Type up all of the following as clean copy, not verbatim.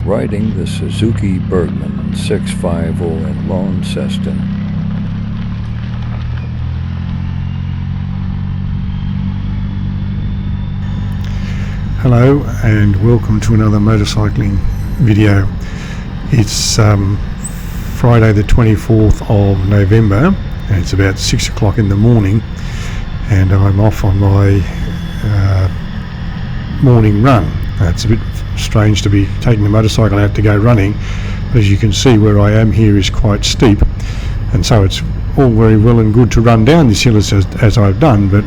riding the Suzuki Burgman 650 at Launceston. Hello and welcome to another motorcycling video. It's Friday the 24th of November and it's about 6 o'clock in the morning, and I'm off on my morning run. It's a bit strange to be taking the motorcycle out to go running, but as you can see where I am here is quite steep, and so it's all very well and good to run down this hill as I've done, but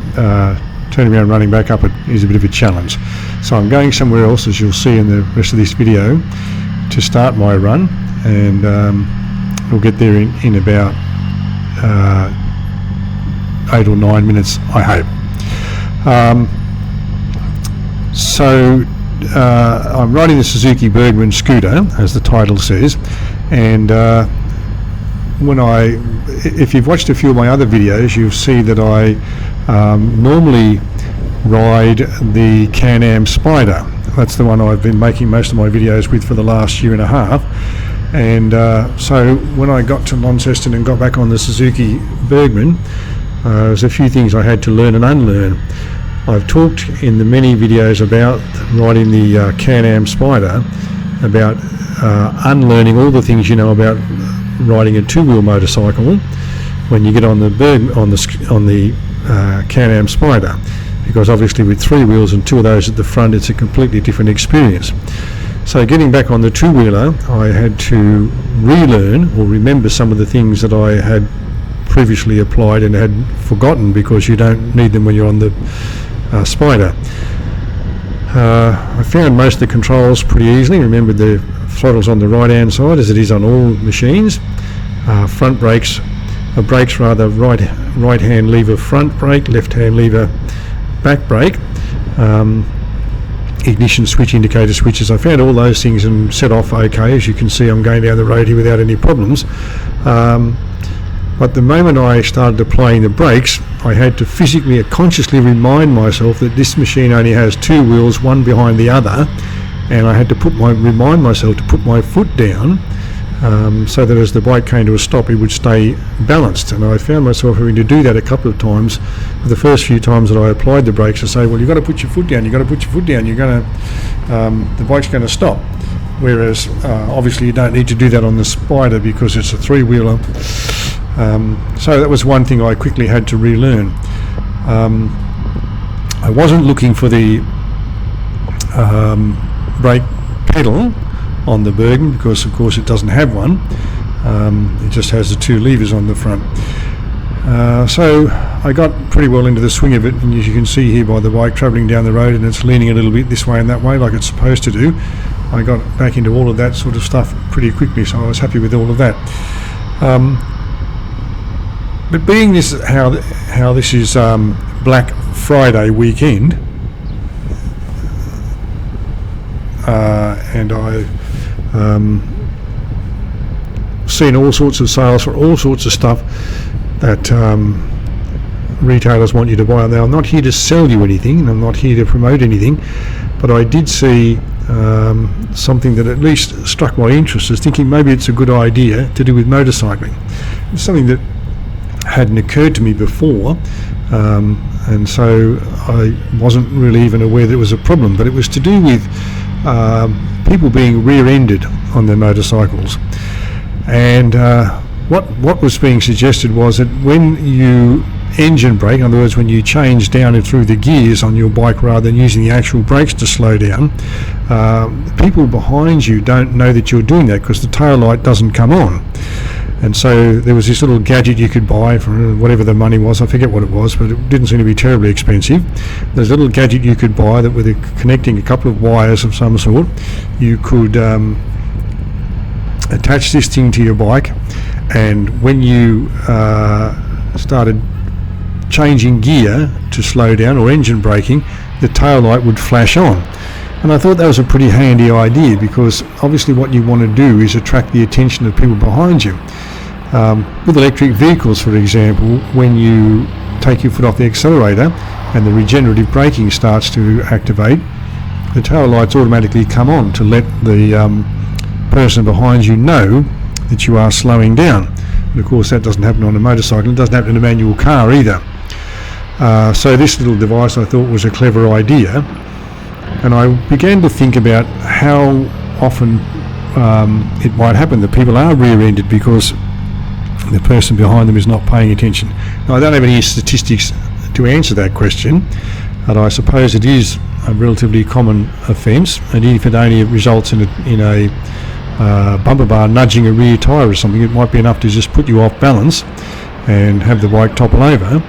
turning around and running back up it is a bit of a challenge. So I'm going somewhere else, as you'll see in the rest of this video, to start my run, and we'll get there in about 8 or 9 minutes, I hope. I'm riding the Suzuki Burgman scooter, as the title says, and if you've watched a few of my other videos, you'll see that I normally ride the Can-Am Spider. That's the one I've been making most of my videos with for the last year and a half, and so when I got to Launceston and got back on the Suzuki Burgman, there's a few things I had to learn and unlearn. I've talked in the many videos about riding the Can-Am Spider, about unlearning all the things you know about riding a two-wheel motorcycle when you get on the Can-Am Spider, because obviously with three wheels and two of those at the front, it's a completely different experience. So getting back on the two-wheeler, I had to relearn or remember some of the things that I had previously applied and had forgotten, because you don't need them when you're on the Spider. I found most of the controls pretty easily. Remembered the throttle's on the right hand side as it is on all machines. Front brakes, right hand lever front brake, left hand lever back brake, ignition switch, indicator switches. I found all those things and set off okay. As you can see, I'm going down the road here without any problems. But the moment I started applying the brakes, I had to physically, consciously remind myself that this machine only has two wheels, one behind the other, and I had to remind myself to put my foot down so that as the bike came to a stop, it would stay balanced. And I found myself having to do that a couple of times. The first few times that I applied the brakes, I say, well, you've got to put your foot down, you've got to put your foot down, the bike's going to stop. Whereas obviously you don't need to do that on the Spider because it's a three-wheeler. So that was one thing I quickly had to relearn. I wasn't looking for the brake pedal on the Burgman because of course it doesn't have one. It just has the two levers on the front. So I got pretty well into the swing of it, and as you can see here by the bike travelling down the road, and it's leaning a little bit this way and that way like it's supposed to do. I got back into all of that sort of stuff pretty quickly, so I was happy with all of that. But being how this is Black Friday weekend, and I've seen all sorts of sales for all sorts of stuff that retailers want you to buy. Now, I'm not here to sell you anything, and I'm not here to promote anything, but I did see something that at least struck my interest, as thinking maybe it's a good idea to do with motorcycling. It's something that hadn't occurred to me before, and so I wasn't really even aware that it was a problem, but it was to do with people being rear-ended on their motorcycles. And what was being suggested was that when you engine brake, in other words when you change down and through the gears on your bike rather than using the actual brakes to slow down, people behind you don't know that you're doing that because the tail light doesn't come on. And so there was this little gadget you could buy for whatever the money was, I forget what it was, but it didn't seem to be terribly expensive. There's a little gadget you could buy that with connecting a couple of wires of some sort, you could attach this thing to your bike, and when you started changing gear to slow down or engine braking, the tail light would flash on. And I thought that was a pretty handy idea, because obviously what you want to do is attract the attention of people behind you. With electric vehicles, for example, when you take your foot off the accelerator and the regenerative braking starts to activate, the tail lights automatically come on to let the person behind you know that you are slowing down. And of course that doesn't happen on a motorcycle, it doesn't happen in a manual car either. So this little device I thought was a clever idea, and I began to think about how often it might happen that people are rear-ended because the person behind them is not paying attention. Now, I don't have any statistics to answer that question, but I suppose it is a relatively common offence, and if it only results in a bumper bar nudging a rear tyre or something, it might be enough to just put you off balance and have the bike topple over,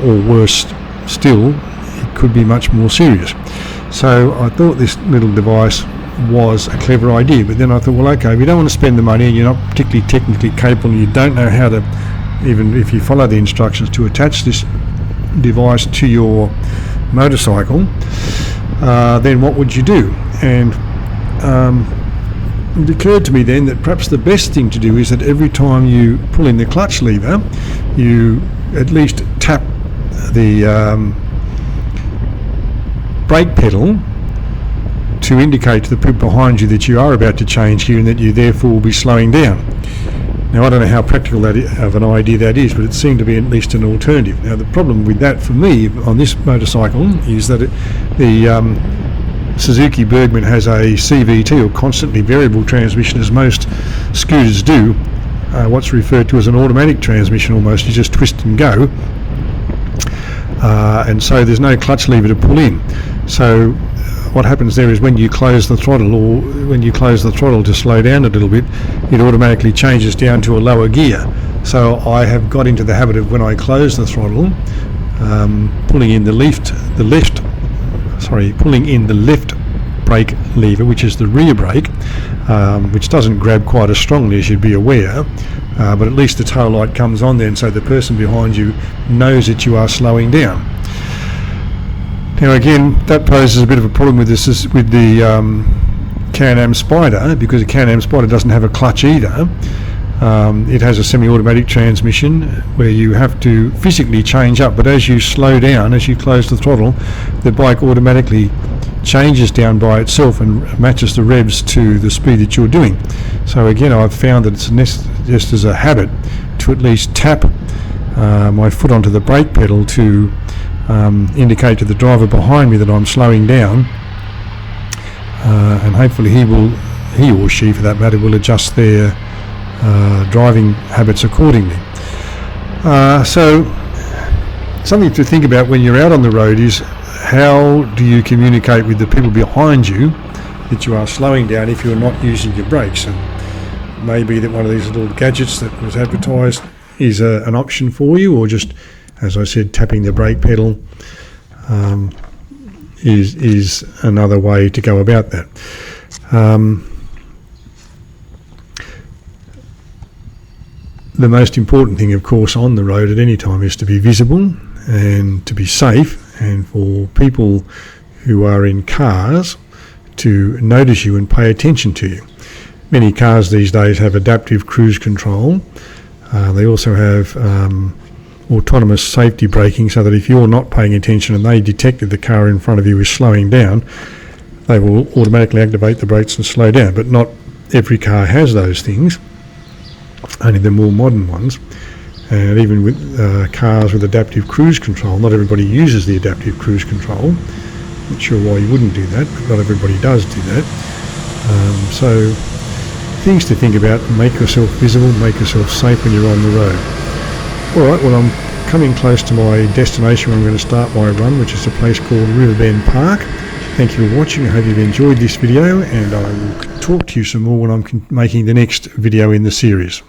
or worse still, it could be much more serious. So I thought this little device was a clever idea, but then I thought, well, okay, we don't want to spend the money and you're not particularly technically capable and you don't know how to, even if you follow the instructions, to attach this device to your motorcycle, then what would you do? And it occurred to me then that perhaps the best thing to do is that every time you pull in the clutch lever, you at least tap the brake pedal to indicate to the people behind you that you are about to change gear and that you therefore will be slowing down. Now, I don't know how practical of an idea that is, but it seemed to be at least an alternative. Now, the problem with that for me on this motorcycle is that the Suzuki Burgman has a CVT, or constantly variable transmission, as most scooters do, what's referred to as an automatic transmission almost. You just twist and go, and so there's no clutch lever to pull in. So what happens there is when you close the throttle, or when you close the throttle to slow down a little bit, it automatically changes down to a lower gear. So I have got into the habit of, when I close the throttle, pulling in the left brake lever, which is the rear brake, which doesn't grab quite as strongly as you'd be aware, but at least the tail light comes on then, so the person behind you knows that you are slowing down. Now again, that poses a bit of a problem with this, with the Can-Am Spider, because the Can-Am Spider doesn't have a clutch either. It has a semi-automatic transmission where you have to physically change up, but as you slow down, as you close the throttle, the bike automatically changes down by itself and matches the revs to the speed that you're doing. So again, I've found that it's just as a habit to at least tap my foot onto the brake pedal to indicate to the driver behind me that I'm slowing down, and hopefully he or she for that matter will adjust their driving habits accordingly. So something to think about when you're out on the road is, how do you communicate with the people behind you that you are slowing down if you're not using your brakes? And maybe that one of these little gadgets that was advertised is an option for you, or just, as I said, tapping the brake pedal is another way to go about that. The most important thing, of course, on the road at any time is to be visible and to be safe, and for people who are in cars to notice you and pay attention to you. Many cars these days have adaptive cruise control. They also have autonomous safety braking, so that if you're not paying attention and they detected the car in front of you is slowing down, they will automatically activate the brakes and slow down. But not every car has those things, only the more modern ones. And even with cars with adaptive cruise control, not everybody uses the adaptive cruise control. Not sure why you wouldn't do that, but not everybody does do that. So things to think about: make yourself visible, make yourself safe when you're on the road. Alright, well, I'm coming close to my destination where I'm going to start my run, which is a place called Riverbend Park. Thank you for watching. I hope you've enjoyed this video, and I will talk to you some more when I'm making the next video in the series.